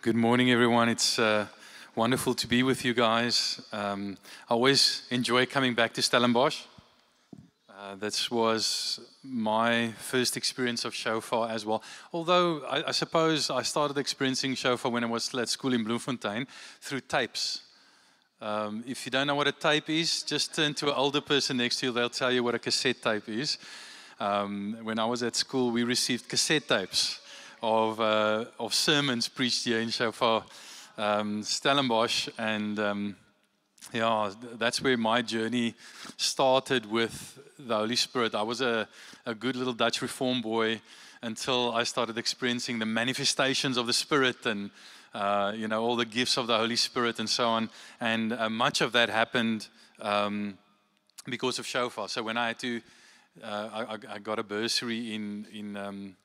Good morning, everyone. It's wonderful to be with you guys. I always enjoy coming back to Stellenbosch. That was my first experience of shofar as well. Although I suppose I started experiencing shofar when I was still at school in Bloemfontein through tapes. If you don't know what a tape is, just turn to an older person next to you. They'll tell you what a cassette tape is. When I was at school, we received cassette tapes of sermons preached here in Shofar Stellenbosch, and that's where my journey started with the Holy Spirit. I was a good little Dutch Reform boy until I started experiencing the manifestations of the Spirit and all the gifts of the Holy Spirit and so on. And much of that happened because of Shofar. So when I had to, I got a bursary in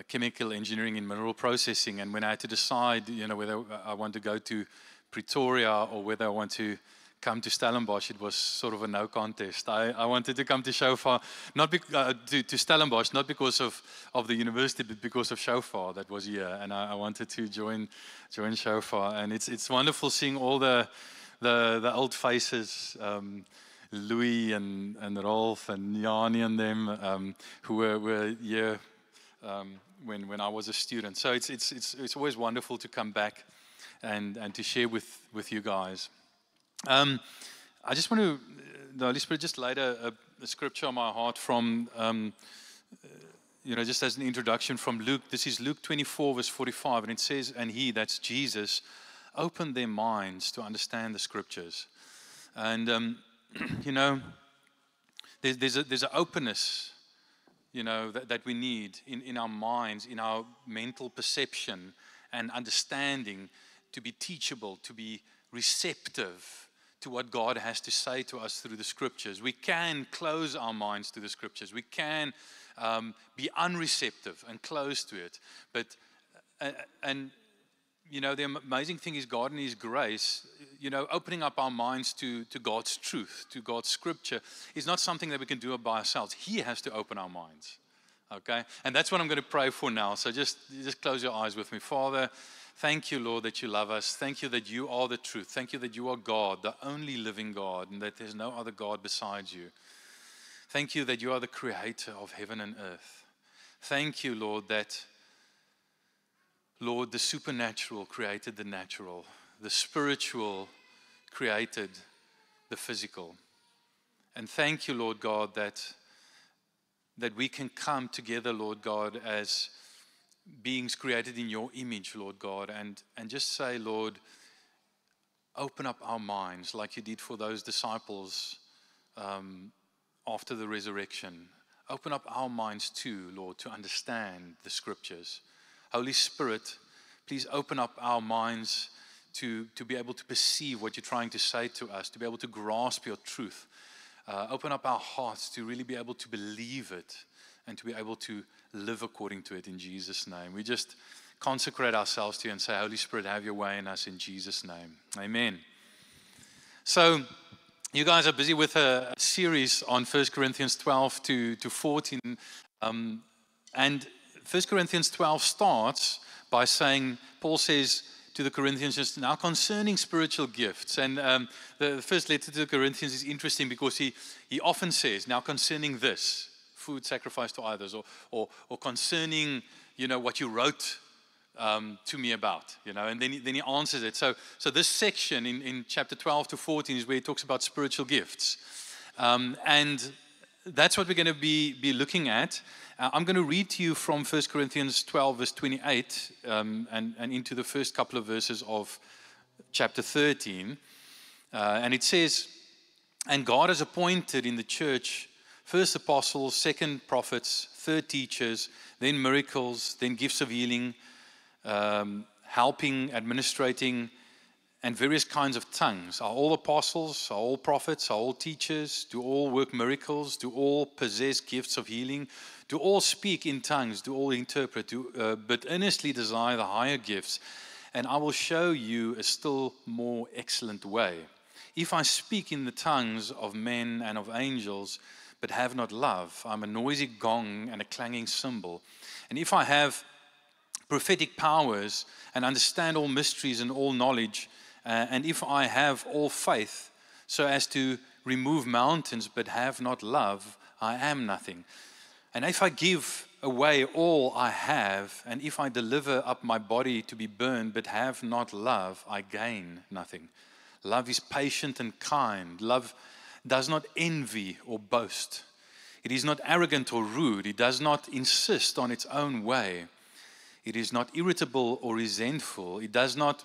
chemical engineering and mineral processing, and when I had to decide, whether I want to go to Pretoria or whether I want to come to Stellenbosch, it was sort of a no contest. I wanted to come to Shofar, not to Stellenbosch, not because of the university, but because of Shofar that was here, and I wanted to join Shofar, and it's wonderful seeing all the old faces. Louis and Rolf and Jani and them who were here when I was a student. So it's always wonderful to come back and to share with you guys. I just want to, the Holy Spirit just laid a scripture on my heart from, just as an introduction from Luke. This is Luke 24 verse 45, and it says, and he, that's Jesus, opened their minds to understand the scriptures. And there's an openness, that we need in our minds, in our mental perception and understanding, to be teachable, to be receptive to what God has to say to us through the scriptures. We can close our minds to the scriptures. We can be unreceptive and close to it. But the amazing thing is God in His grace, opening up our minds to God's truth, to God's scripture, is not something that we can do by ourselves. He has to open our minds, okay? And that's what I'm going to pray for now. So just close your eyes with me. Father, thank you, Lord, that you love us. Thank you that you are the truth. Thank you that you are God, the only living God, and that there's no other God besides you. Thank you that you are the creator of heaven and earth. Thank you, Lord, that the supernatural created the natural. The spiritual created the physical. And thank you, Lord God, that we can come together, Lord God, as beings created in your image, Lord God, and just say, Lord, open up our minds like you did for those disciples after the resurrection. Open up our minds too, Lord, to understand the scriptures. Holy Spirit, please open up our minds to be able to perceive what you're trying to say to us, to be able to grasp your truth. Open up our hearts to really be able to believe it and to be able to live according to it in Jesus' name. We just consecrate ourselves to you and say, Holy Spirit, have your way in us in Jesus' name. Amen. So you guys are busy with a series on 1 Corinthians 12 to 14. And 1 Corinthians 12 starts by saying, Paul says to the Corinthians, just now concerning spiritual gifts. And the first letter to the Corinthians is interesting because he often says, now concerning this, food sacrificed to idols, or concerning, what you wrote to me about, and then he answers it. So this section in chapter 12 to 14 is where he talks about spiritual gifts. And that's what we're going to be looking at. I'm going to read to you from 1 Corinthians 12, verse 28, and into the first couple of verses of chapter 13. And it says, and God has appointed in the church first apostles, second prophets, third teachers, then miracles, then gifts of healing, helping, administrating, and various kinds of tongues. Are all apostles? Are all prophets? Are all teachers? Do all work miracles? Do all possess gifts of healing? Do all speak in tongues? Do all interpret? But earnestly desire the higher gifts, and I will show you a still more excellent way. If I speak in the tongues of men and of angels, but have not love, I'm a noisy gong and a clanging cymbal. And if I have prophetic powers and understand all mysteries and all knowledge, and if I have all faith so as to remove mountains but have not love, I am nothing. And if I give away all I have, and if I deliver up my body to be burned but have not love, I gain nothing. Love is patient and kind. Love does not envy or boast. It is not arrogant or rude. It does not insist on its own way. It is not irritable or resentful. It does not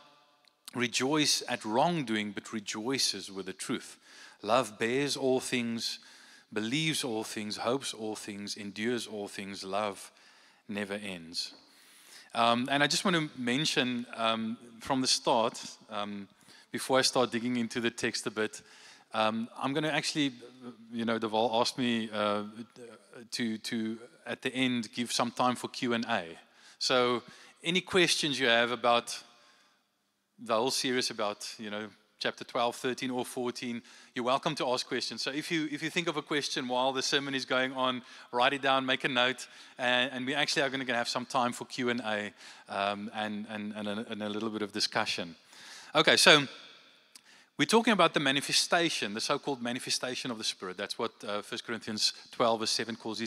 rejoice at wrongdoing, but rejoices with the truth. Love bears all things, believes all things, hopes all things, endures all things. Love never ends. And I just want to mention from the start, before I start digging into the text a bit, I'm going to actually, Deval asked me to at the end give some time for Q&A. So any questions you have about the whole series, about chapter 12, 13, or 14, you're welcome to ask questions. So if you think of a question while the sermon is going on, write it down, make a note, and we actually are going to have some time for Q&A and a little bit of discussion. Okay, so we're talking about the manifestation, the so-called manifestation of the Spirit. That's what 1 Corinthians 12, verse 7 calls.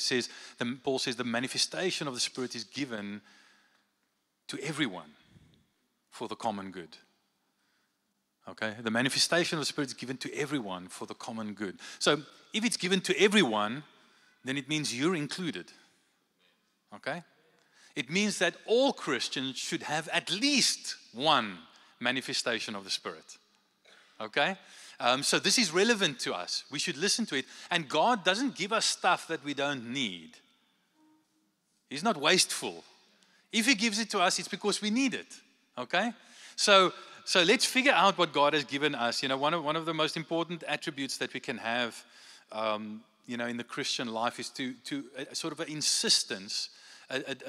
Paul says the manifestation of the Spirit is given to everyone for the common good. Okay, the manifestation of the Spirit is given to everyone for the common good. So if it's given to everyone, then it means you're included. Okay? It means that all Christians should have at least one manifestation of the Spirit. Okay? So this is relevant to us. We should listen to it. And God doesn't give us stuff that we don't need. He's not wasteful. If He gives it to us, it's because we need it. Okay? So let's figure out what God has given us. One of the most important attributes that we can have, in the Christian life is to sort of an insistence, sort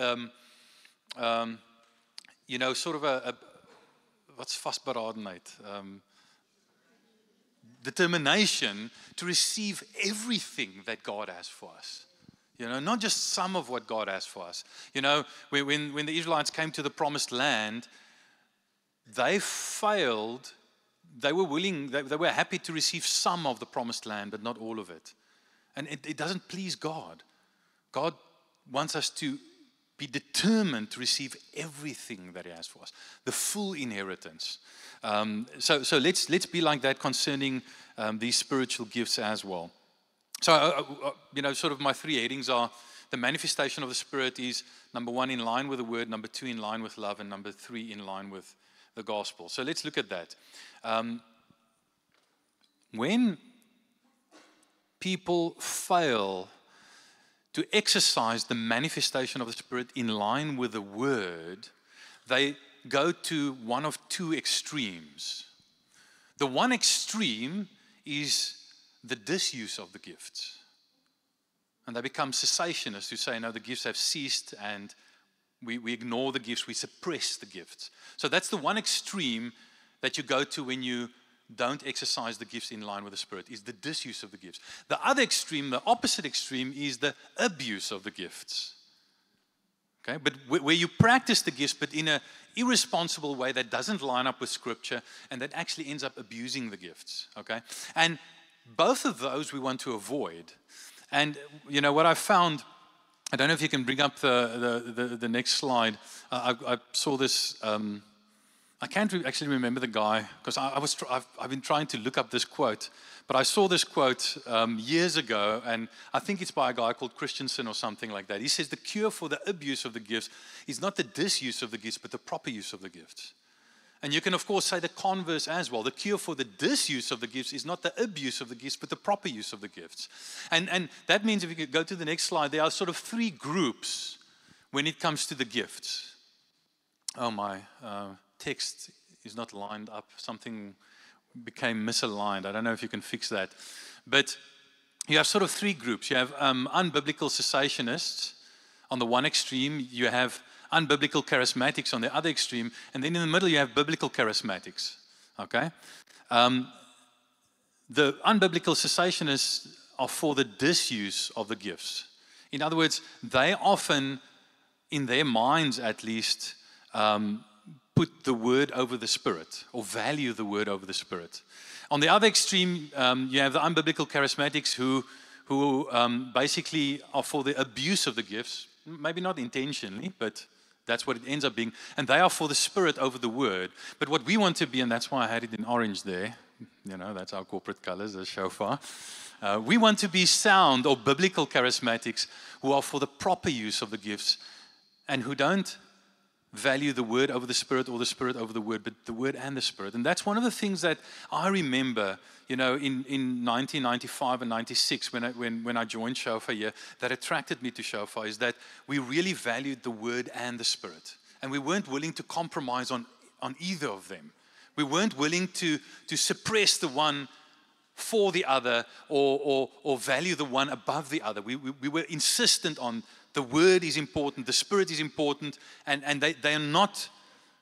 of a what's vastberadenheid? Determination to receive everything that God has for us. Not just some of what God has for us. When the Israelites came to the promised land, they failed. They were willing, they were happy to receive some of the promised land, but not all of it. And it doesn't please God. God wants us to be determined to receive everything that He has for us, the full inheritance. So let's be like that concerning these spiritual gifts as well. So, sort of my three headings are: the manifestation of the Spirit is, number one, in line with the Word; number two, in line with love; and number three, in line with the gospel. So let's look at that. When people fail to exercise the manifestation of the Spirit in line with the Word, they go to one of two extremes. The one extreme is the disuse of the gifts. And they become cessationists who say, no, the gifts have ceased, and we ignore the gifts, we suppress the gifts. So that's the one extreme that you go to when you don't exercise the gifts in line with the Spirit, is the disuse of the gifts. The other extreme, the opposite extreme, is the abuse of the gifts. Okay, but where you practice the gifts, but in an irresponsible way that doesn't line up with Scripture, and that actually ends up abusing the gifts. Okay, and both of those we want to avoid. And what I found, I don't know if you can bring up the next slide. I saw this. I can't actually remember the guy, because I've been trying to look up this quote, but I saw this quote years ago, and I think it's by a guy called Christensen or something like that. He says the cure for the abuse of the gifts is not the disuse of the gifts, but the proper use of the gifts. And you can, of course, say the converse as well. The cure for the disuse of the gifts is not the abuse of the gifts, but the proper use of the gifts. And that means, if you could go to the next slide, there are sort of three groups when it comes to the gifts. Oh, my text is not lined up. Something became misaligned. I don't know if you can fix that. But you have sort of three groups. You have unbiblical cessationists on the one extreme. You have unbiblical charismatics on the other extreme. And then in the middle, you have biblical charismatics. Okay? The unbiblical cessationists are for the disuse of the gifts. In other words, they often in their minds at least, put the word over the Spirit, or value the word over the Spirit. On the other extreme, you have the unbiblical charismatics who basically are for the abuse of the gifts, maybe not intentionally, but that's what it ends up being. And they are for the Spirit over the word. But what we want to be, and that's why I had it in orange there, that's our corporate colors, the shofar. We want to be sound or biblical charismatics who are for the proper use of the gifts and who don't value the word over the Spirit or the Spirit over the word, but the word and the Spirit. And that's one of the things that I remember, in 1995 and 96 when I joined Shofar here, that attracted me to Shofar is that we really valued the word and the Spirit. And we weren't willing to compromise on either of them. We weren't willing to suppress the one for the other or value the one above the other. We were insistent on the word is important, the Spirit is important, and they are not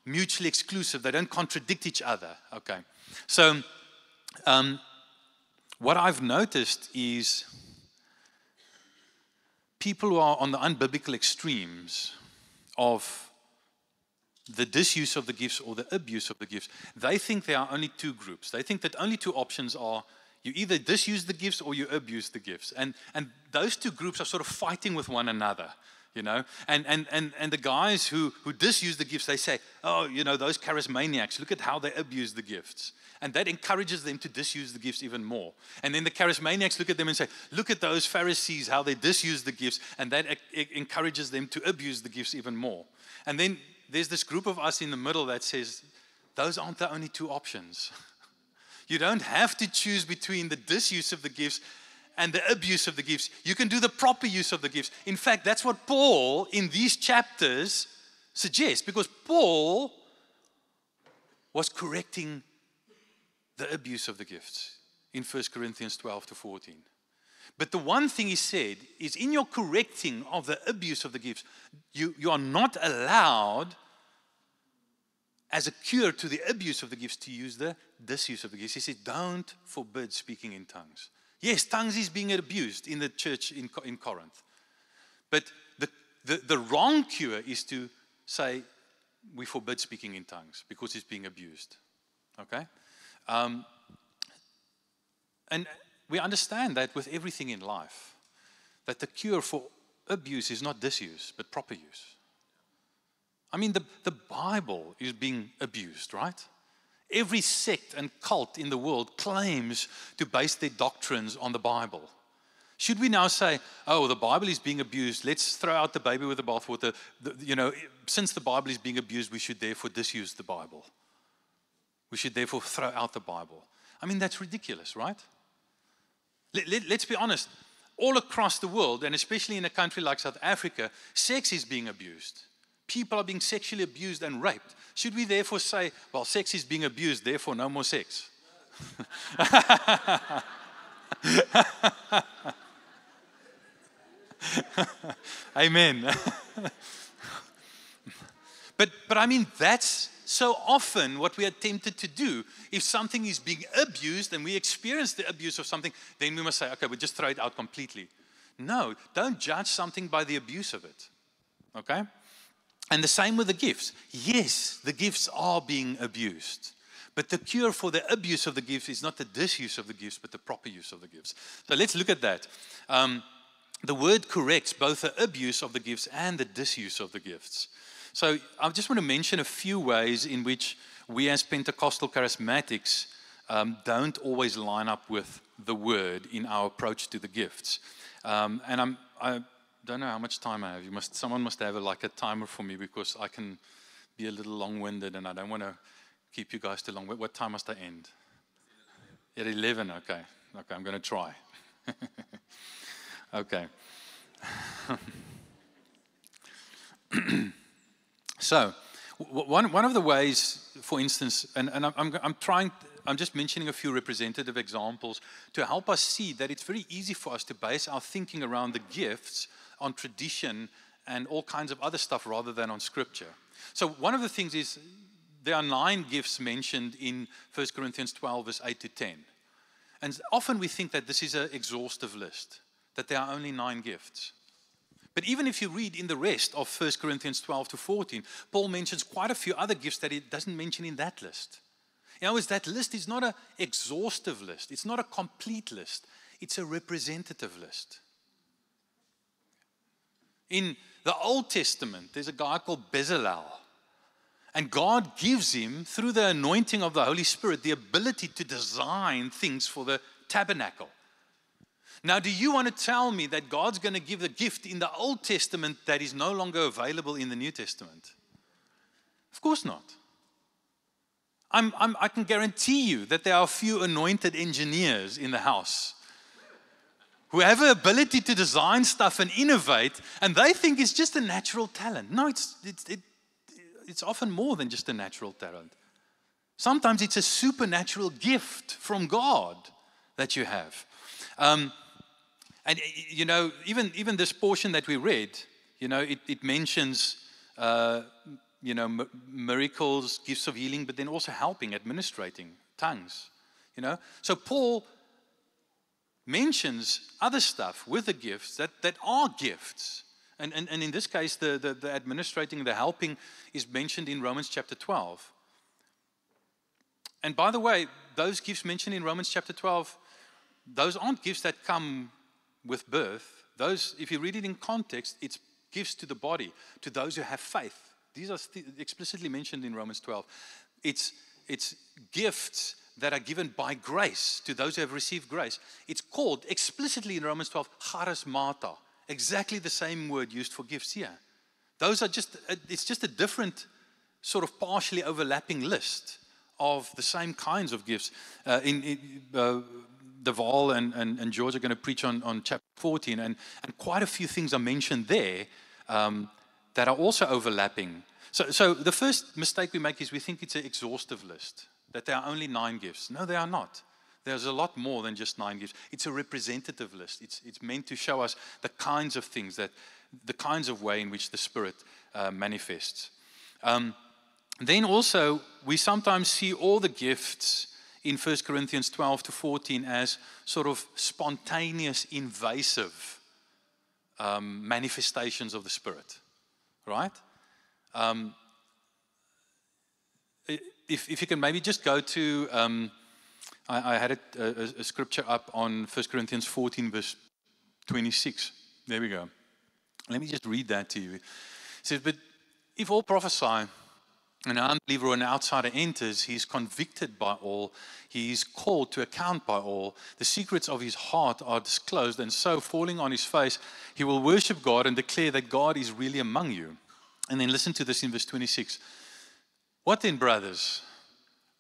mutually exclusive. They don't contradict each other. Okay. So what I've noticed is people who are on the unbiblical extremes of the disuse of the gifts or the abuse of the gifts, they think there are only two groups. They think that only two options are you either disuse the gifts or you abuse the gifts. And those two groups are sort of fighting with one another, And the guys who disuse the gifts, they say, oh, those charismaniacs, look at how they abuse the gifts. And that encourages them to disuse the gifts even more. And then the charismaniacs look at them and say, look at those Pharisees, how they disuse the gifts. And that encourages them to abuse the gifts even more. And then there's this group of us in the middle that says, those aren't the only two options. You don't have to choose between the disuse of the gifts and the abuse of the gifts. You can do the proper use of the gifts. In fact, that's what Paul in these chapters suggests, because Paul was correcting the abuse of the gifts in 1 Corinthians 12 to 14. But the one thing he said is, in your correcting of the abuse of the gifts, you are not allowed, as a cure to the abuse of the gifts, to use the disuse of the gifts. He said, don't forbid speaking in tongues. Yes, tongues is being abused in the church in Corinth. But the wrong cure is to say, we forbid speaking in tongues because it's being abused. Okay? And we understand that with everything in life, that the cure for abuse is not disuse, but proper use. I mean, the Bible is being abused, right? Every sect and cult in the world claims to base their doctrines on the Bible. Should we now say, oh, the Bible is being abused, let's throw out the baby with the bathwater? Since the Bible is being abused, we should therefore disuse the Bible. We should therefore throw out the Bible. I mean, that's ridiculous, right? Let's be honest. All across the world, and especially in a country like South Africa, sex is being abused. People are being sexually abused and raped. Should we therefore say, well, sex is being abused, therefore no more sex? Amen. But I mean, that's so often what we are tempted to do. If something is being abused and we experience the abuse of something, then we must say, okay, we just throw it out completely. No, don't judge something by the abuse of it. Okay? And the same with the gifts. Yes, the gifts are being abused. But the cure for the abuse of the gifts is not the disuse of the gifts, but the proper use of the gifts. So let's look at that. The word corrects both the abuse of the gifts and the disuse of the gifts. So I just want to mention a few ways in which we as Pentecostal charismatics don't always line up with the word in our approach to the gifts. And I don't know how much time I have. Someone must have a timer for me, because I can be a little long-winded and I don't want to keep you guys too long. What time must I end? At 11, okay. Okay, I'm going to try. Okay. So, one of the ways, for instance, and I'm just mentioning a few representative examples to help us see that it's very easy for us to base our thinking around the gifts on tradition and all kinds of other stuff rather than on Scripture. So one of the things is there are 9 gifts mentioned in 1 Corinthians 12, verse 8 to 10. And often we think that this is an exhaustive list, that there are only 9 gifts. But even if you read in the rest of 1 Corinthians 12 to 14, Paul mentions quite a few other gifts that he doesn't mention in that list. In other words, that list is not an exhaustive list. It's not a complete list. It's a representative list. In the Old Testament, there's a guy called Bezalel. And God gives him, through the anointing of the Holy Spirit, the ability to design things for the tabernacle. Now, do you want to tell me that God's going to give a gift in the Old Testament that is no longer available in the New Testament? Of course not. I can guarantee you that there are a few anointed engineers in the house who have the ability to design stuff and innovate, and they think it's just a natural talent. No, it's often more than just a natural talent. Sometimes it's a supernatural gift from God that you have. And, you know, even this portion that we read, you know, it mentions, you know, miracles, gifts of healing, but then also helping, administrating, tongues, you know. So Paul mentions other stuff with the gifts that are gifts. And in this case, the administrating, the helping is mentioned in Romans chapter 12. And by the way, those gifts mentioned in Romans chapter 12, those aren't gifts that come with birth. Those, if you read it in context, it's gifts to the body, to those who have faith. These are explicitly mentioned in Romans 12. It's gifts that are given by grace to those who have received grace. It's called explicitly in Romans 12, charismata. Exactly the same word used for gifts here. Those are it's just a different sort of partially overlapping list of the same kinds of gifts. Deval and George are going to preach on chapter 14, and quite a few things are mentioned there that are also overlapping. So the first mistake we make is we think it's an exhaustive list, that there are only 9 gifts. No, they are not. There's a lot more than just 9 gifts. It's a representative list. It's meant to show us the kinds of things, the kinds of way in which the Spirit manifests. Then also, we sometimes see all the gifts in 1 Corinthians 12 to 14 as sort of spontaneous, invasive manifestations of the Spirit, right? If you can maybe just go to, I had a scripture up on 1 Corinthians 14 verse 26. There we go. Let me just read that to you. It says, but if all prophesy, an unbeliever or an outsider enters, he is convicted by all, he is called to account by all, the secrets of his heart are disclosed, and so, falling on his face, he will worship God and declare that God is really among you. And then listen to this in verse 26. What then, brothers?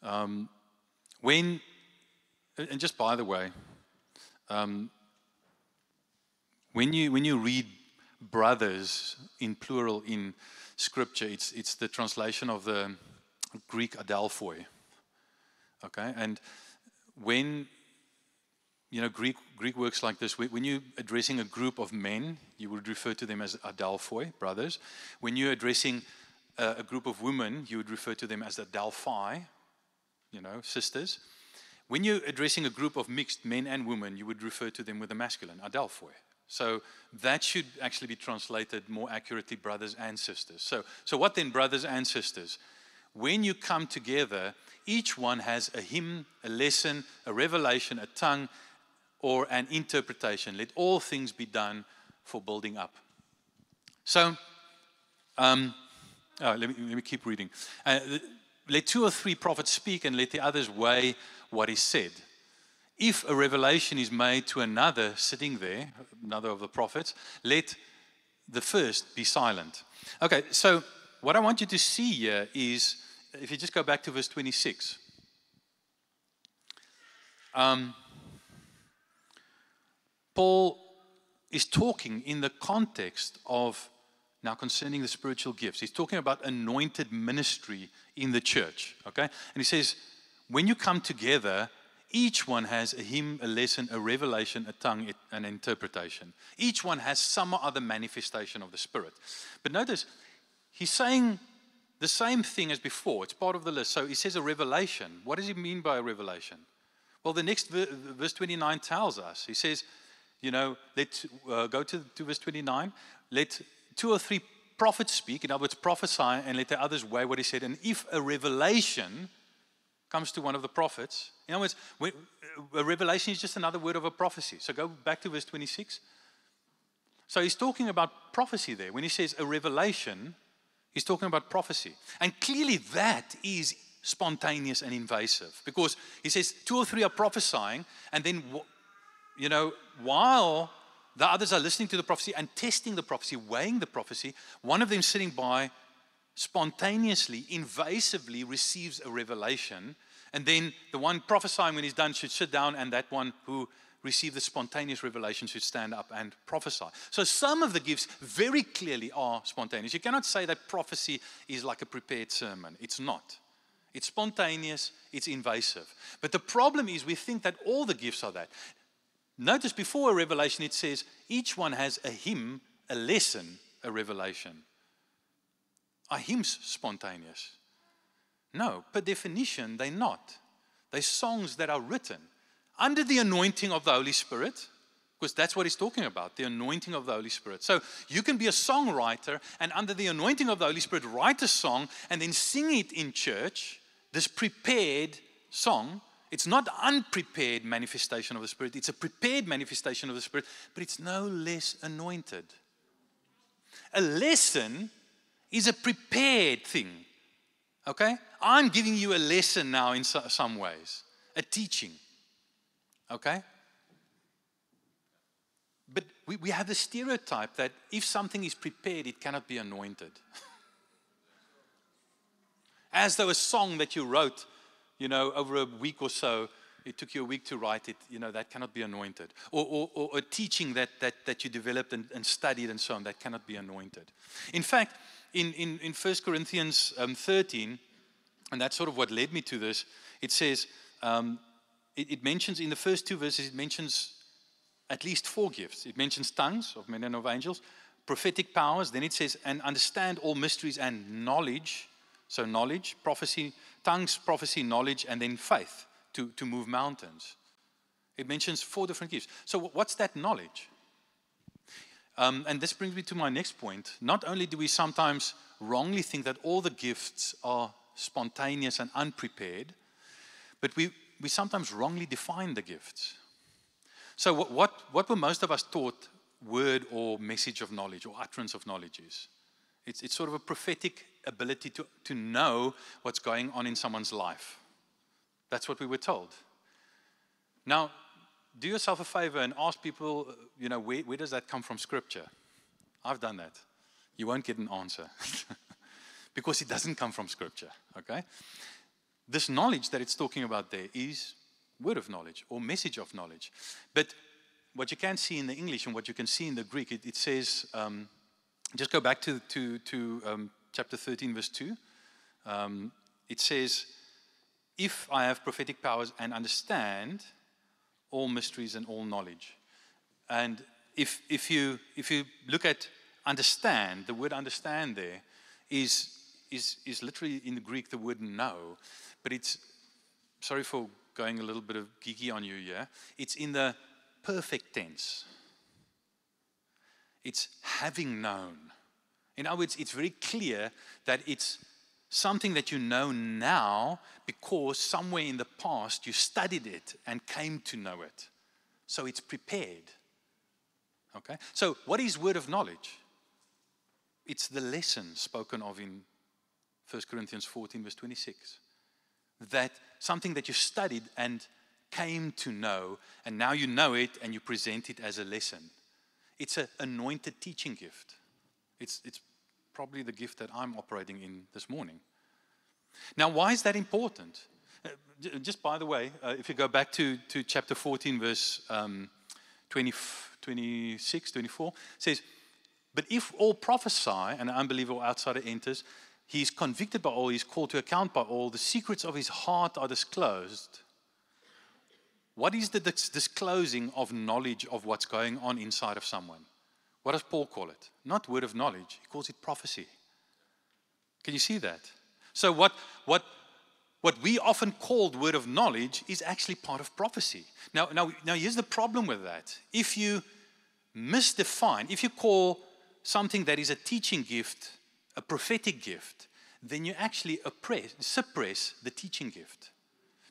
And just by the way, when you read brothers in plural in Scripture, it's the translation of the Greek adelphoi. Okay, and when you know Greek works like this, when you're addressing a group of men, you would refer to them as adelphoi, brothers. When you're addressing a group of women, you would refer to them as adelphoi, you know, sisters. When you're addressing a group of mixed men and women, you would refer to them with the masculine, adelphoi. So that should actually be translated more accurately, brothers and sisters. So what then, brothers and sisters? When you come together, each one has a hymn, a lesson, a revelation, a tongue, or an interpretation. Let all things be done for building up. So, let me keep reading. Let 2 or 3 prophets speak, and let the others weigh what is said. If a revelation is made to another sitting there, another of the prophets, let the first be silent. Okay, so what I want you to see here is, if you just go back to verse 26. Paul is talking in the context of, now concerning the spiritual gifts, he's talking about anointed ministry in the church, okay? And he says, when you come together, each one has a hymn, a lesson, a revelation, a tongue, an interpretation. Each one has some other manifestation of the Spirit. But notice, he's saying the same thing as before. It's part of the list. So he says a revelation. What does he mean by a revelation? Well, the next verse 29 tells us. He says, let go to verse 29. Let 2 or 3 prophets speak, in other words, prophesy, and let the others weigh what he said. And if a revelation comes to one of the prophets, in other words, a revelation is just another word of a prophecy. So go back to verse 26. So he's talking about prophecy there. When he says a revelation, he's talking about prophecy. And clearly that is spontaneous and invasive, because he says 2 or 3 are prophesying, and then, while the others are listening to the prophecy and testing the prophecy, weighing the prophecy, one of them sitting by spontaneously, invasively receives a revelation, and then the one prophesying, when he's done, should sit down, and that one who received the spontaneous revelation should stand up and prophesy. So some of the gifts very clearly are spontaneous. You cannot say that prophecy is like a prepared sermon. It's not. It's spontaneous, it's invasive. But the problem is we think that all the gifts are that. Notice before a revelation it says each one has a hymn, a lesson, a revelation. Are hymns spontaneous? No, per definition they're not. They're songs that are written under the anointing of the Holy Spirit, because that's what he's talking about, the anointing of the Holy Spirit. So you can be a songwriter and under the anointing of the Holy Spirit write a song and then sing it in church, this prepared song. It's not unprepared manifestation of the Spirit, it's a prepared manifestation of the Spirit, but it's no less anointed. A lesson is a prepared thing, okay? I'm giving you a lesson now in some ways, a teaching. Okay? But we have the stereotype that if something is prepared, it cannot be anointed. As though a song that you wrote, over a week or so, it took you a week to write it, that cannot be anointed. Or a teaching that you developed and studied and so on, that cannot be anointed. In fact, in 1 Corinthians 13, and that's sort of what led me to this, it says, it mentions in the first 2 verses, it mentions at least 4 gifts. It mentions tongues of men and of angels, prophetic powers. Then it says, and understand all mysteries and knowledge. So knowledge, prophecy, tongues, prophecy, knowledge, and then faith to move mountains. It mentions 4 different gifts. So what's that knowledge? And this brings me to my next point. Not only do we sometimes wrongly think that all the gifts are spontaneous and unprepared, but we sometimes wrongly define the gifts. So what were most of us taught word or message of knowledge or utterance of knowledge is? It's sort of a prophetic ability to know what's going on in someone's life. That's what we were told. Now, do yourself a favor and ask people, where does that come from Scripture? I've done that. You won't get an answer. Because it doesn't come from Scripture, okay? This knowledge that it's talking about there is word of knowledge or message of knowledge. But what you can see in the English and what you can see in the Greek, it says, just go back to chapter 13, verse 2. It says, if I have prophetic powers and understand all mysteries and all knowledge. And if you look at understand, the word understand there is literally in the Greek the word know. But it's, sorry for going a little bit of geeky on you here, it's in the perfect tense. It's having known. In other words, it's very clear that it's something that you know now because somewhere in the past you studied it and came to know it. So it's prepared. Okay? So what is word of knowledge? It's the lesson spoken of in 1 Corinthians 14, verse 26. That something that you studied and came to know, and now you know it and you present it as a lesson. It's an anointed teaching gift. It's probably the gift that I'm operating in this morning. Now, why is that important? Just by the way, if you go back to chapter 14, verse 26, 24, it says, but if all prophesy and an unbeliever or outsider enters, he is convicted by all, he is called to account by all, the secrets of his heart are disclosed. What is the disclosing of knowledge of what's going on inside of someone? What does Paul call it? Not word of knowledge, he calls it prophecy. Can you see that? So what what we often call the word of knowledge is actually part of prophecy. Now here's the problem with that. If you misdefine, if you call something that is a teaching gift a prophetic gift, then you actually suppress the teaching gift.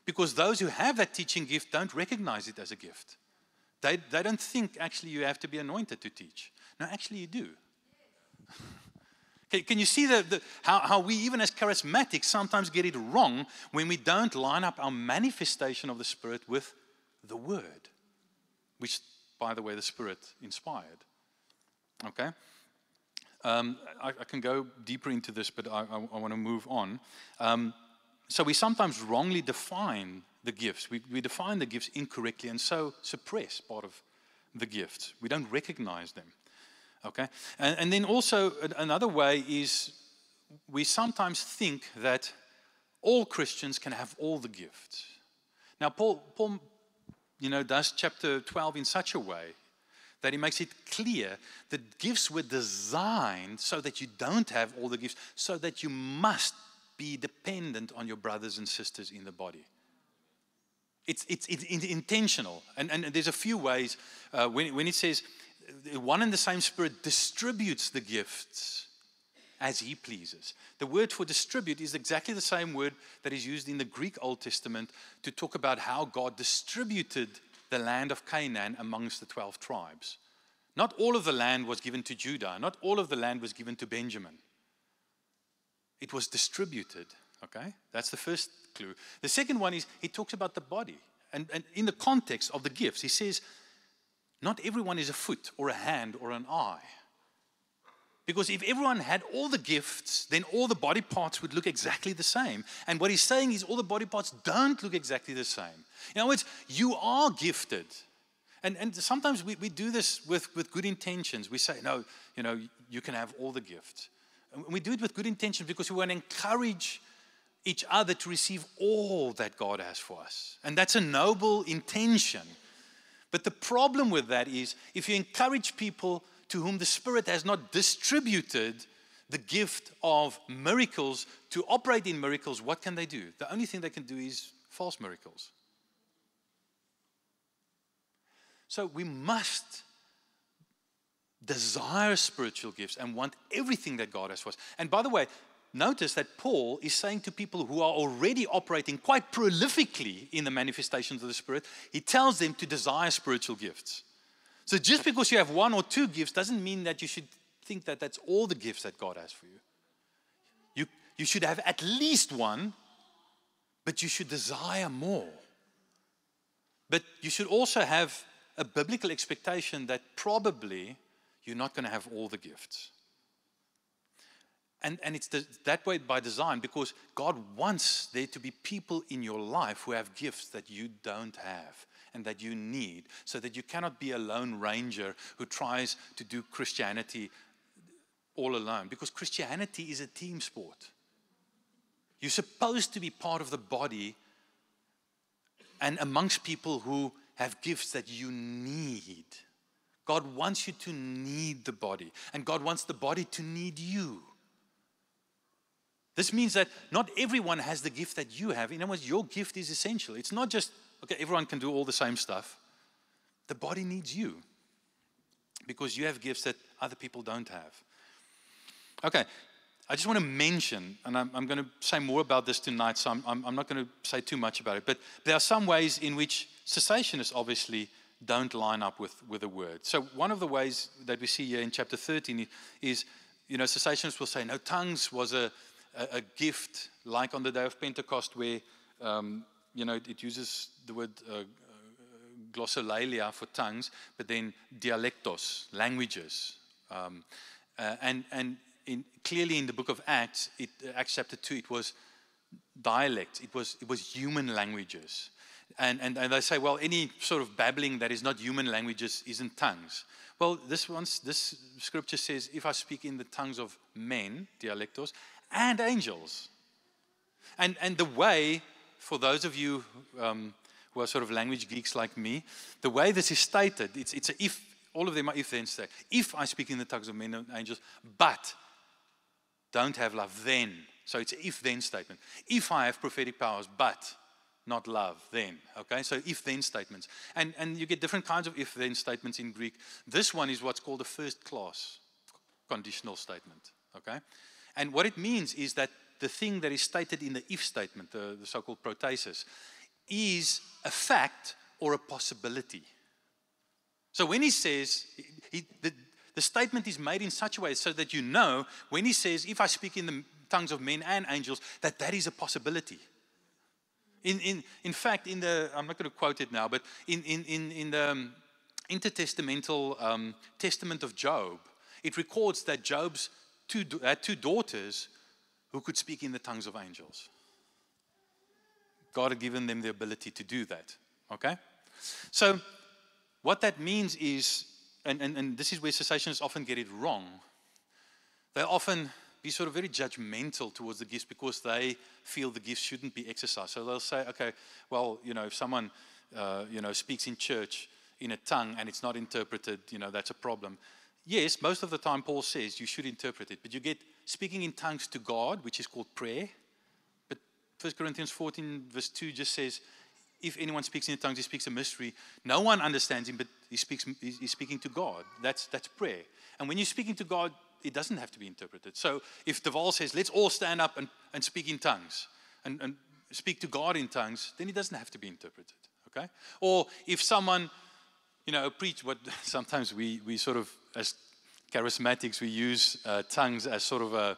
Because those who have that teaching gift don't recognize it as a gift. They don't think actually you have to be anointed to teach. No, actually you do. Can you see how we, even as charismatics, sometimes get it wrong when we don't line up our manifestation of the Spirit with the Word, which, by the way, the Spirit inspired. Okay? I can go deeper into this, but I want to move on. So we sometimes wrongly define the gifts. We define the gifts incorrectly and so suppress part of the gifts. We don't recognize them. Okay? And then also another way is we sometimes think that all Christians can have all the gifts. Now, Paul does chapter 12 in such a way that he makes it clear that gifts were designed so that you don't have all the gifts, so that you must be dependent on your brothers and sisters in the body. It's intentional. And there's a few ways when it says one and the same Spirit distributes the gifts as He pleases. The word for distribute is exactly the same word that is used in the Greek Old Testament to talk about how God distributed the land of Canaan amongst the 12 tribes. Not all of the land was given to Judah. Not all of the land was given to Benjamin. It was distributed. Okay? That's the first clue. The second one is he talks about the body. And in the context of the gifts, he says, not everyone is a foot or a hand or an eye. Because if everyone had all the gifts, then all the body parts would look exactly the same. And what he's saying is all the body parts don't look exactly the same. In other words, you are gifted. And sometimes we do this with good intentions. We say, no, you can have all the gifts. And we do it with good intentions because we want to encourage each other to receive all that God has for us. And that's a noble intention. But the problem with that is if you encourage people to whom the Spirit has not distributed the gift of miracles to operate in miracles, what can they do? The only thing they can do is false miracles. So we must desire spiritual gifts and want everything that God has for us. And by the way, notice that Paul is saying to people who are already operating quite prolifically in the manifestations of the Spirit, he tells them to desire spiritual gifts. So just because you have one or two gifts doesn't mean that you should think that that's all the gifts that God has for you. You should have at least one, but you should desire more. But you should also have a biblical expectation that probably you're not going to have all the gifts. And it's that way by design, because God wants there to be people in your life who have gifts that you don't have and that you need, so that you cannot be a lone ranger who tries to do Christianity all alone, because Christianity is a team sport. You're supposed to be part of the body and amongst people who have gifts that you need. God wants you to need the body, and God wants the body to need you. This means that not everyone has the gift that you have. In other words, your gift is essential. It's not just, okay, everyone can do all the same stuff. The body needs you because you have gifts that other people don't have. Okay, I just want to mention, and I'm going to say more about this tonight, so I'm not going to say too much about it, but there are some ways in which cessationists obviously don't line up with the word. So one of the ways that we see here in chapter 13 is, cessationists will say, no, tongues was a gift, like on the day of Pentecost, where it uses the word glossolalia for tongues, but then dialectos, languages, and clearly in the book of Acts, Acts chapter 2, it was dialect. It was human languages, and they say, well, any sort of babbling that is not human languages isn't tongues. Well, this scripture says, if I speak in the tongues of men, dialectos, and angels. And the way, for those of you who are sort of language geeks like me, the way this is stated, it's a if, all of them are if then say, if I speak in the tongues of men and angels, but don't have love, then. So it's an if-then statement. If I have prophetic powers, but not love, then. Okay, so if-then statements. And you get different kinds of if-then statements in Greek. This one is what's called a first-class conditional statement. Okay, and what it means is that the thing that is stated in the if statement, the so-called protasis, is a fact or a possibility. So when he says, the statement is made in such a way so that you know, when he says, if I speak in the tongues of men and angels, that is a possibility. In fact, I'm not going to quote it now, but in the intertestamental testament of Job, it records that Job's had two daughters who could speak in the tongues of angels. God had given them the ability to do that. Okay? So what that means is, and this is where cessationists often get it wrong, they often be sort of very judgmental towards the gifts because they feel the gifts shouldn't be exercised. So they'll say, okay, well, if someone, speaks in church in a tongue and it's not interpreted, that's a problem. Yes, most of the time Paul says you should interpret it, but you get speaking in tongues to God, which is called prayer. But 1 Corinthians 14 verse 2 just says, if anyone speaks in tongues, he speaks a mystery. No one understands him, but he's speaking to God. That's prayer. And when you're speaking to God, it doesn't have to be interpreted. So if Deval says, let's all stand up and speak in tongues and speak to God in tongues, then it doesn't have to be interpreted. Okay? Or if someone, preach what sometimes we sort of, as charismatics, we use tongues as sort of a,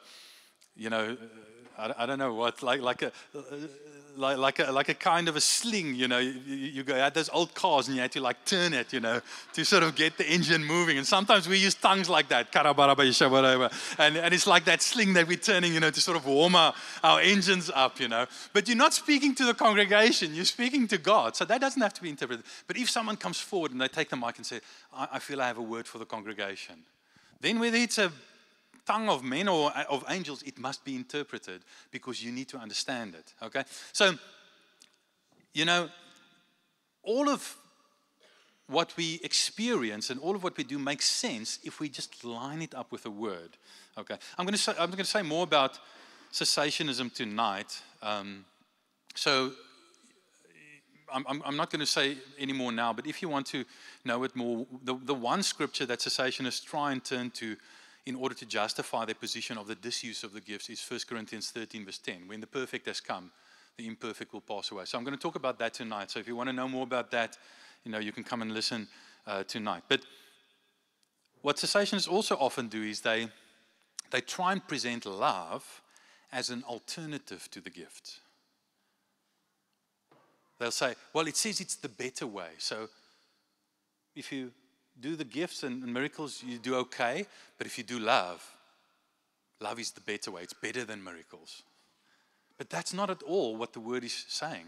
I don't know what, like a kind of a sling, you go had those old cars and you had to turn it, to sort of get the engine moving. And sometimes we use tongues like that, and it's like that sling that we're turning, to sort of warm our engines up, But you're not speaking to the congregation, you're speaking to God. So that doesn't have to be interpreted. But if someone comes forward and they take the mic and say, I feel I have a word for the congregation, then whether it's a tongue of men or of angels, it must be interpreted because you need to understand it. Okay? So, all of what we experience and all of what we do makes sense if we just line it up with a word. Okay? I'm going to say more about cessationism tonight. So I'm not going to say any more now, but if you want to know it more, the one scripture that cessationists try and turn to in order to justify their position of the disuse of the gifts is 1 Corinthians 13 verse 10. When the perfect has come, the imperfect will pass away. So I'm going to talk about that tonight. So if you want to know more about that, you can come and listen tonight. But what cessationists also often do is they try and present love as an alternative to the gift. They'll say, well, it says it's the better way. So if you do the gifts and miracles, you do okay. But if you do love is the better way. It's better than miracles. But that's not at all what the word is saying.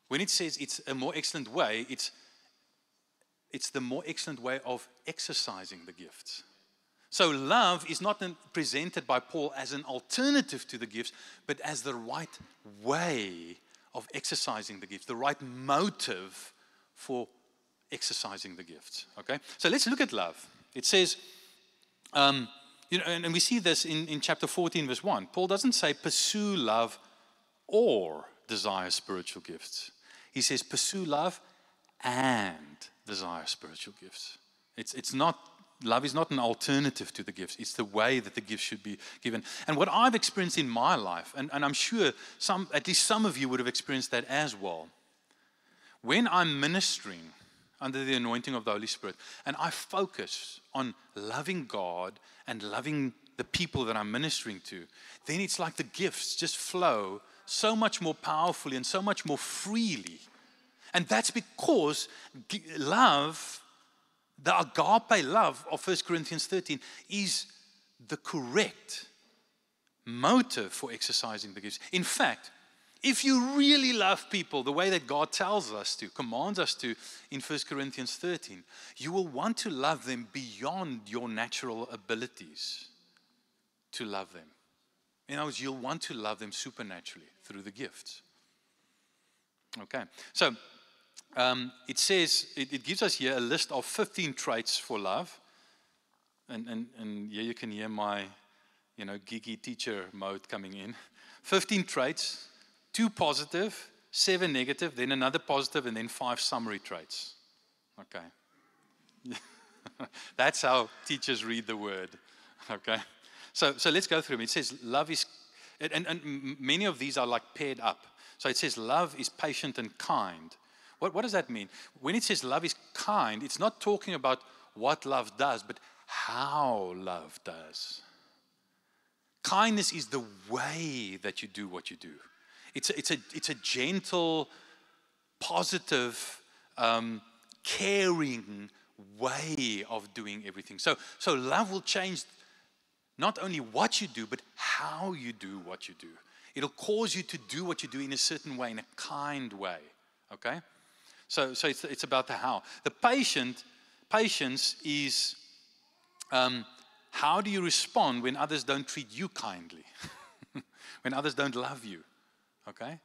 When it says it's a more excellent way, it's the more excellent way of exercising the gifts. So love is not presented by Paul as an alternative to the gifts, but as the right way of exercising the gifts, the right motive for exercising the gifts. Okay, so let's look at love. It says, and we see this in chapter 14, verse 1. Paul doesn't say pursue love or desire spiritual gifts. He says pursue love and desire spiritual gifts. It's not, love is not an alternative to the gifts. It's the way that the gifts should be given. And what I've experienced in my life, and I'm sure at least some of you would have experienced that as well. When I'm ministering under the anointing of the Holy Spirit, and I focus on loving God and loving the people that I'm ministering to, then it's like the gifts just flow so much more powerfully and so much more freely. And that's because love, the agape love of 1 Corinthians 13, is the correct motive for exercising the gifts. In fact, if you really love people the way that God tells us to, commands us to in 1 Corinthians 13, you will want to love them beyond your natural abilities to love them. In other words, you'll want to love them supernaturally through the gifts. Okay, so it says, it gives us here a list of 15 traits for love. And here you can hear my geeky teacher mode coming in. 15 traits, 2 positive, 7 negative, then another positive, and then 5 summary traits. Okay. That's how teachers read the word. Okay. So let's go through them. It says love is, and many of these are like paired up. So it says love is patient and kind. What does that mean? When it says love is kind, it's not talking about what love does, but how love does. Kindness is the way that you do what you do. It's a gentle, positive, caring way of doing everything. So love will change not only what you do, but how you do what you do. It'll cause you to do what you do in a certain way, in a kind way. Okay? So it's about the how. The patience is how do you respond when others don't treat you kindly? When others don't love you? Okay?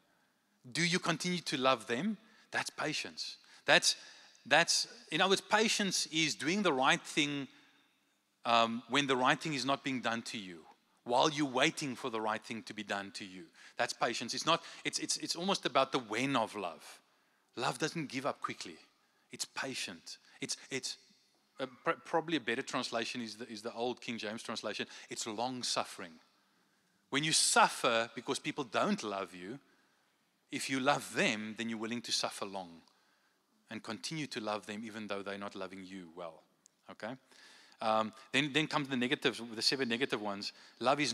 Do you continue to love them? That's patience. That's in other words, patience is doing the right thing when the right thing is not being done to you, while you're waiting for the right thing to be done to you. That's patience. It's almost about the when of love. Love doesn't give up quickly. It's patient. It's probably a better translation is the old King James translation. It's long suffering. When you suffer because people don't love you, if you love them, then you're willing to suffer long and continue to love them even though they're not loving you well. Okay? Then comes the negatives, the 7 negative ones. Love does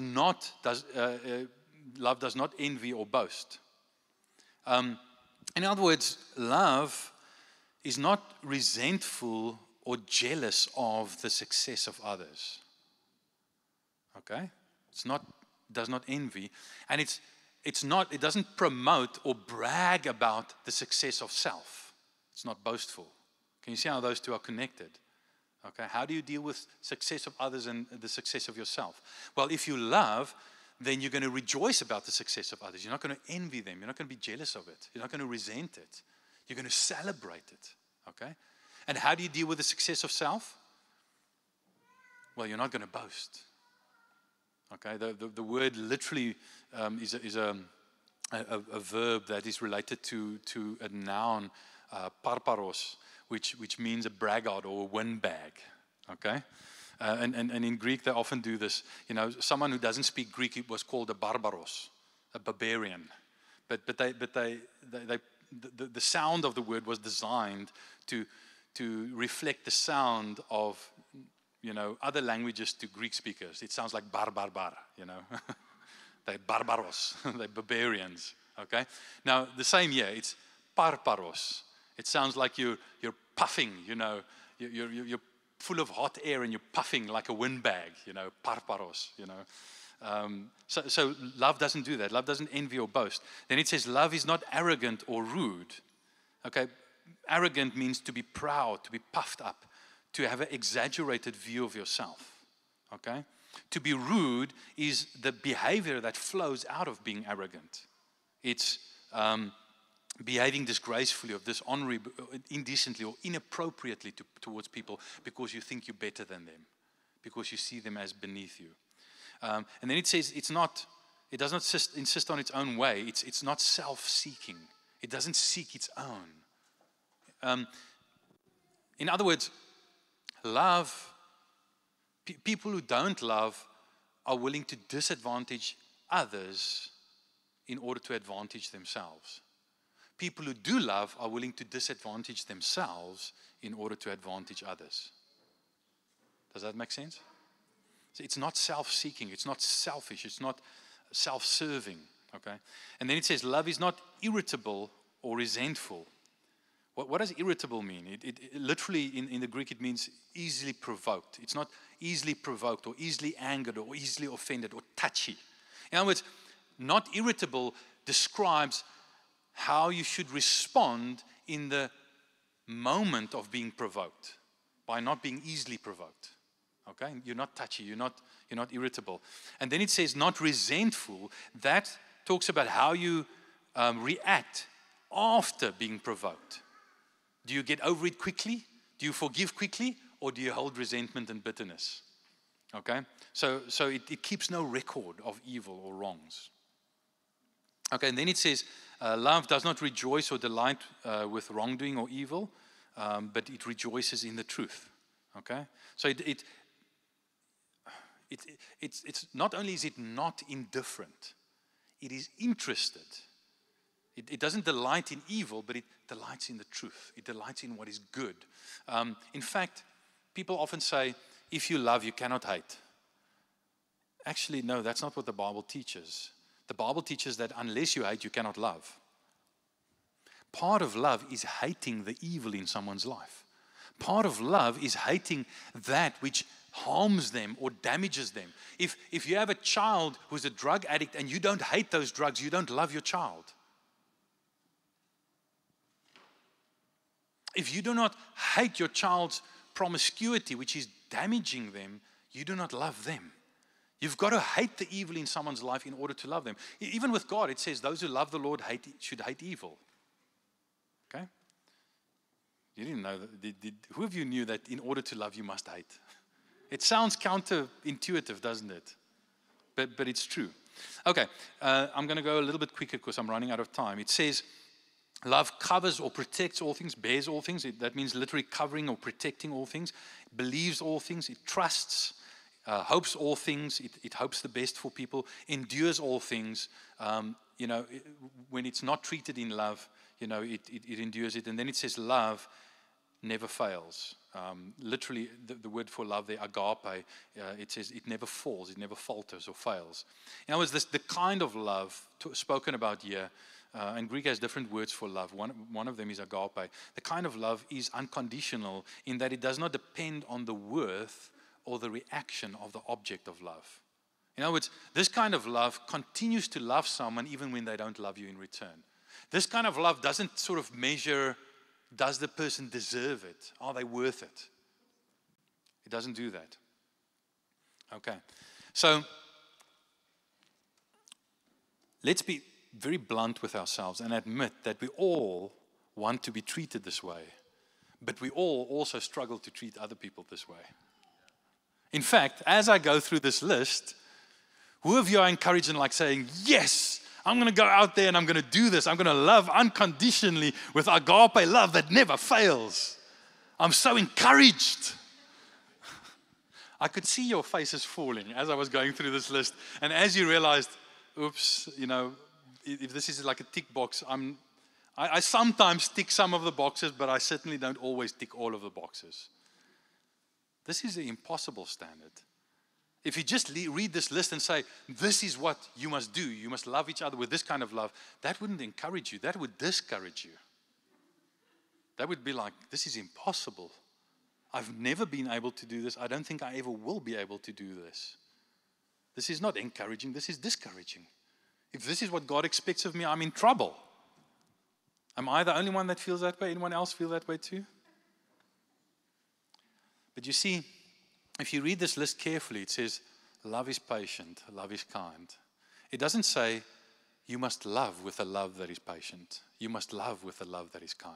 not envy or boast. In other words, love is not resentful or jealous of the success of others. Okay? Does not envy, and it doesn't promote or brag about the success of self. It's not boastful. Can you see how those two are connected? Okay, how do you deal with success of others and the success of yourself? Well, if you love, then you're going to rejoice about the success of others. You're not going to envy them. You're not going to be jealous of it. You're not going to resent it. You're going to celebrate it. Okay? And how do you deal with the success of self? Well, you're not going to boast. Okay? The word literally is a verb that is related to a noun, parparos, which means a braggart or a windbag. Okay? And in Greek, they often do this. Someone who doesn't speak Greek, it was called a barbaros, a barbarian. But the sound of the word was designed to reflect the sound of, other languages to Greek speakers. It sounds like bar, They're barbaros, they're barbarians. Okay? Now, the same here, it's parparos. It sounds like you're puffing, you're full of hot air and you're puffing like a windbag, parparos, So love doesn't do that. Love doesn't envy or boast. Then it says love is not arrogant or rude. Okay, arrogant means to be proud, to be puffed up, to have an exaggerated view of yourself. Okay, to be rude is the behavior that flows out of being arrogant. It's behaving disgracefully or dishonorably, indecently or inappropriately towards people because you think you're better than them, because you see them as beneath you. And then it says it does not insist on its own way. It's not self-seeking. It doesn't seek its own. In other words, love, people who don't love are willing to disadvantage others in order to advantage themselves. People who do love are willing to disadvantage themselves in order to advantage others. Does that make sense? So it's not self-seeking, it's not selfish, it's not self-serving. Okay? And then it says love is not irritable or resentful. What does irritable mean? It literally in the Greek it means easily provoked. It's not easily provoked or easily angered or easily offended or touchy. In other words, not irritable describes how you should respond in the moment of being provoked, by not being easily provoked. Okay? You're not touchy, you're not irritable. And then it says not resentful. That talks about how you react after being provoked. Do you get over it quickly? Do you forgive quickly? Or do you hold resentment and bitterness? Okay? So it keeps no record of evil or wrongs. Okay, and then it says, love does not rejoice or delight with wrongdoing or evil, but it rejoices in the truth. Okay? So it's not only is it not indifferent, it is interested. It doesn't delight in evil, but it delights in the truth. It delights in what is good. In fact, people often say, if you love, you cannot hate. Actually, no, that's not what the Bible teaches. The Bible teaches that unless you hate, you cannot love. Part of love is hating the evil in someone's life. Part of love is hating that which harms them or damages them. If you have a child who's a drug addict and you don't hate those drugs, you don't love your child. If you do not hate your child's promiscuity, which is damaging them, you do not love them. You've got to hate the evil in someone's life in order to love them. Even with God, it says those who love the Lord should hate evil. Okay? You didn't know that. Who of you knew that in order to love, you must hate? It sounds counterintuitive, doesn't it? But it's true. Okay, I'm going to go a little bit quicker because I'm running out of time. It says, love covers or protects all things, bears all things. That means literally covering or protecting all things. It believes all things. It trusts, hopes all things. It hopes the best for people. Endures all things. When it's not treated in love, it endures it. And then it says love never fails. Literally, the word for love there, agape, it says it never falls, it never falters or fails. In other words, the kind of love spoken about here, and Greek has different words for love. One of them is agape. The kind of love is unconditional in that it does not depend on the worth or the reaction of the object of love. In other words, this kind of love continues to love someone even when they don't love you in return. This kind of love doesn't sort of measure, does the person deserve it? Are they worth it? It doesn't do that. Okay. So, let's be very blunt with ourselves and admit that we all want to be treated this way, but we all also struggle to treat other people this way. In fact, as I go through this list, who of you are encouraged and like saying, yes, I'm going to go out there and I'm going to do this. I'm going to love unconditionally with agape love that never fails. I'm so encouraged. I could see your faces falling as I was going through this list. And as you realized, oops, if this is like a tick box, I sometimes tick some of the boxes, but I certainly don't always tick all of the boxes. This is an impossible standard. If you just read this list and say, this is what you must do, you must love each other with this kind of love, that wouldn't encourage you. That would discourage you. That would be like, this is impossible. I've never been able to do this. I don't think I ever will be able to do this. This is not encouraging. This is discouraging. If this is what God expects of me, I'm in trouble. Am I the only one that feels that way? Anyone else feel that way too? But you see, if you read this list carefully, it says, love is patient, love is kind. It doesn't say, you must love with a love that is patient. You must love with a love that is kind.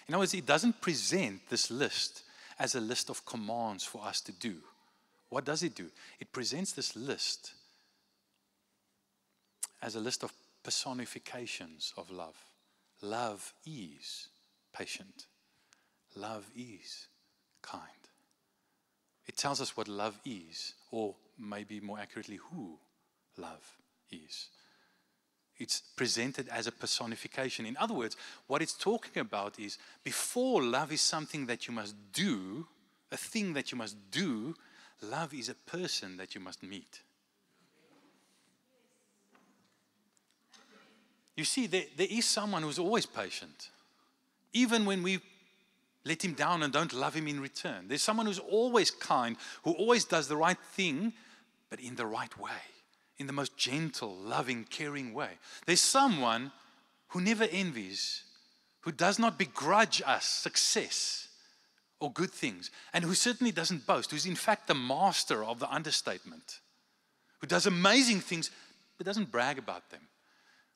In other words, it doesn't present this list as a list of commands for us to do. What does it do? It presents this list as a list of personifications of love. Love is patient. Love is kind. It tells us what love is, or maybe more accurately, who love is. It's presented as a personification. In other words, what it's talking about is before love is something that you must do, a thing that you must do, love is a person that you must meet. You see, there is someone who's always patient, even when we let him down and don't love him in return. There's someone who's always kind, who always does the right thing, but in the right way, in the most gentle, loving, caring way. There's someone who never envies, who does not begrudge us success or good things, and who certainly doesn't boast, who's in fact the master of the understatement, who does amazing things, but doesn't brag about them,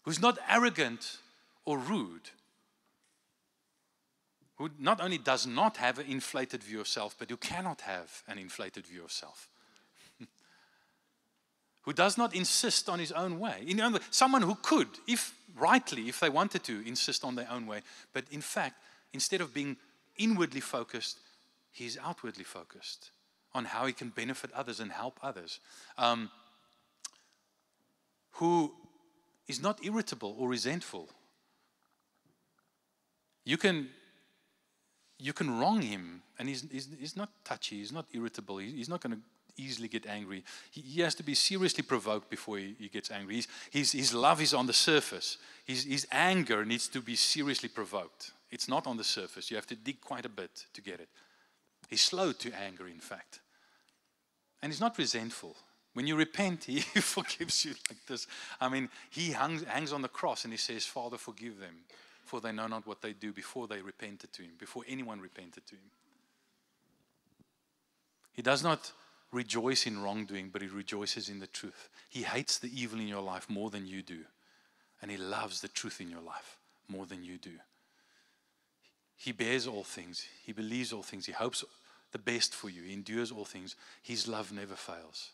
who's not arrogant or rude, who not only does not have an inflated view of self, but who cannot have an inflated view of self. who does not insist on his own way. Someone who could, if they wanted to, insist on their own way. But in fact, instead of being inwardly focused, he's outwardly focused on how he can benefit others and help others. Who is not irritable or resentful. You can wrong him, and he's not touchy, he's not irritable, he's not going to easily get angry. He has to be seriously provoked before he gets angry. His love is on the surface. His anger needs to be seriously provoked. It's not on the surface. You have to dig quite a bit to get it. He's slow to anger, in fact. And he's not resentful. When you repent, he forgives you like this. I mean, he hangs on the cross and he says, Father, forgive them, for they know not what they do, before they repented to him, before anyone repented to him. He does not rejoice in wrongdoing, but he rejoices in the truth. He hates the evil in your life more than you do. And he loves the truth in your life more than you do. He bears all things. He believes all things. He hopes the best for you. He endures all things. His love never fails.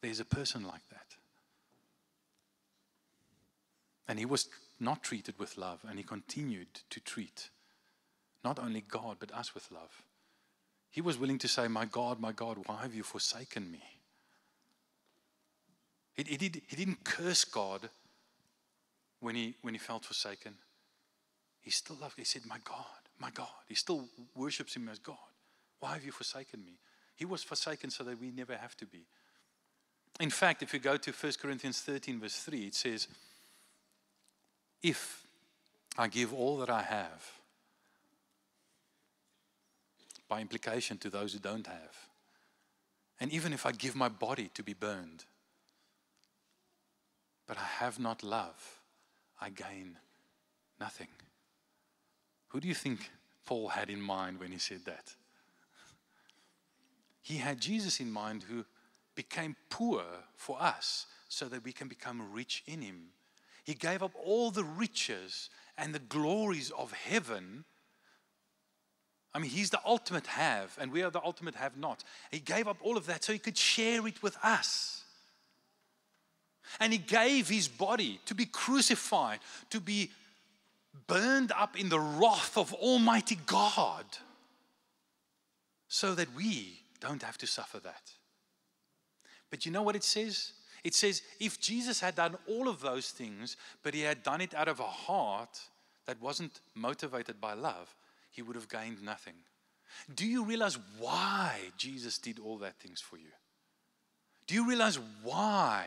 There's a person like that. And he was not treated with love, and he continued to treat not only God, but us with love. He was willing to say, my God, why have you forsaken me? He didn't curse God when he felt forsaken. He still loved. He said, my God. He still worships him as God. Why have you forsaken me? He was forsaken so that we never have to be. In fact, if you go to 1 Corinthians 13, verse 3, it says, if I give all that I have, by implication to those who don't have, and even if I give my body to be burned, but I have not love, I gain nothing. Who do you think Paul had in mind when he said that? He had Jesus in mind, who became poor for us so that we can become rich in him. He gave up all the riches and the glories of heaven. I mean, he's the ultimate have, and we are the ultimate have not. He gave up all of that so he could share it with us. And he gave his body to be crucified, to be burned up in the wrath of Almighty God, so that we don't have to suffer that. But you know what it says? It says, if Jesus had done all of those things, but he had done it out of a heart that wasn't motivated by love, he would have gained nothing. Do you realize why Jesus did all that things for you? Do you realize why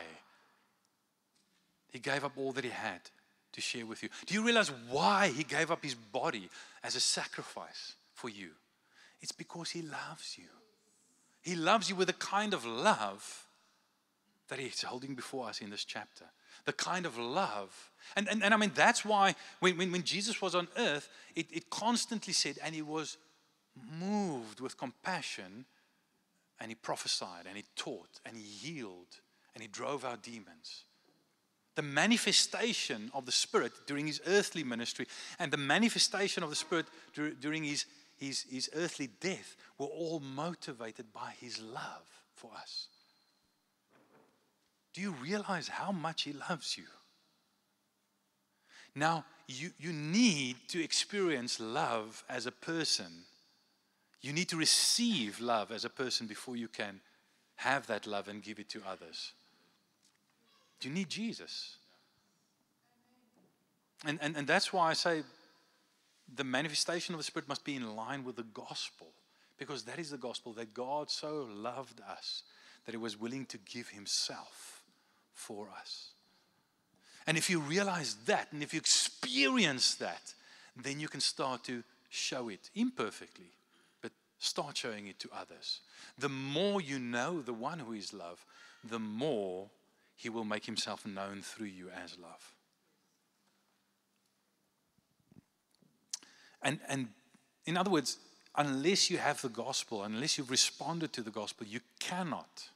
he gave up all that he had to share with you? Do you realize why he gave up his body as a sacrifice for you? It's because he loves you. He loves you with a kind of love that he's holding before us in this chapter. The kind of love. And I mean, that's why when Jesus was on earth, it constantly said, and he was moved with compassion, and he prophesied, and he taught, and he healed, and he drove out demons. The manifestation of the Spirit during his earthly ministry and the manifestation of the Spirit during his earthly death were all motivated by his love for us. Do you realize how much he loves you? Now, you need to experience love as a person. You need to receive love as a person before you can have that love and give it to others. You need Jesus. And that's why I say the manifestation of the Spirit must be in line with the gospel. Because that is the gospel, that God so loved us that he was willing to give himself for us. And if you realize that, and if you experience that, then you can start to show it imperfectly, but start showing it to others. The more you know the one who is love, the more he will make himself known through you as love. And in other words, unless you have the gospel, unless you've responded to the gospel, you cannot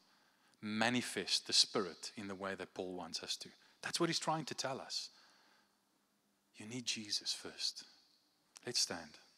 manifest the Spirit in the way that Paul wants us to. That's what he's trying to tell us. You need Jesus first. Let's stand.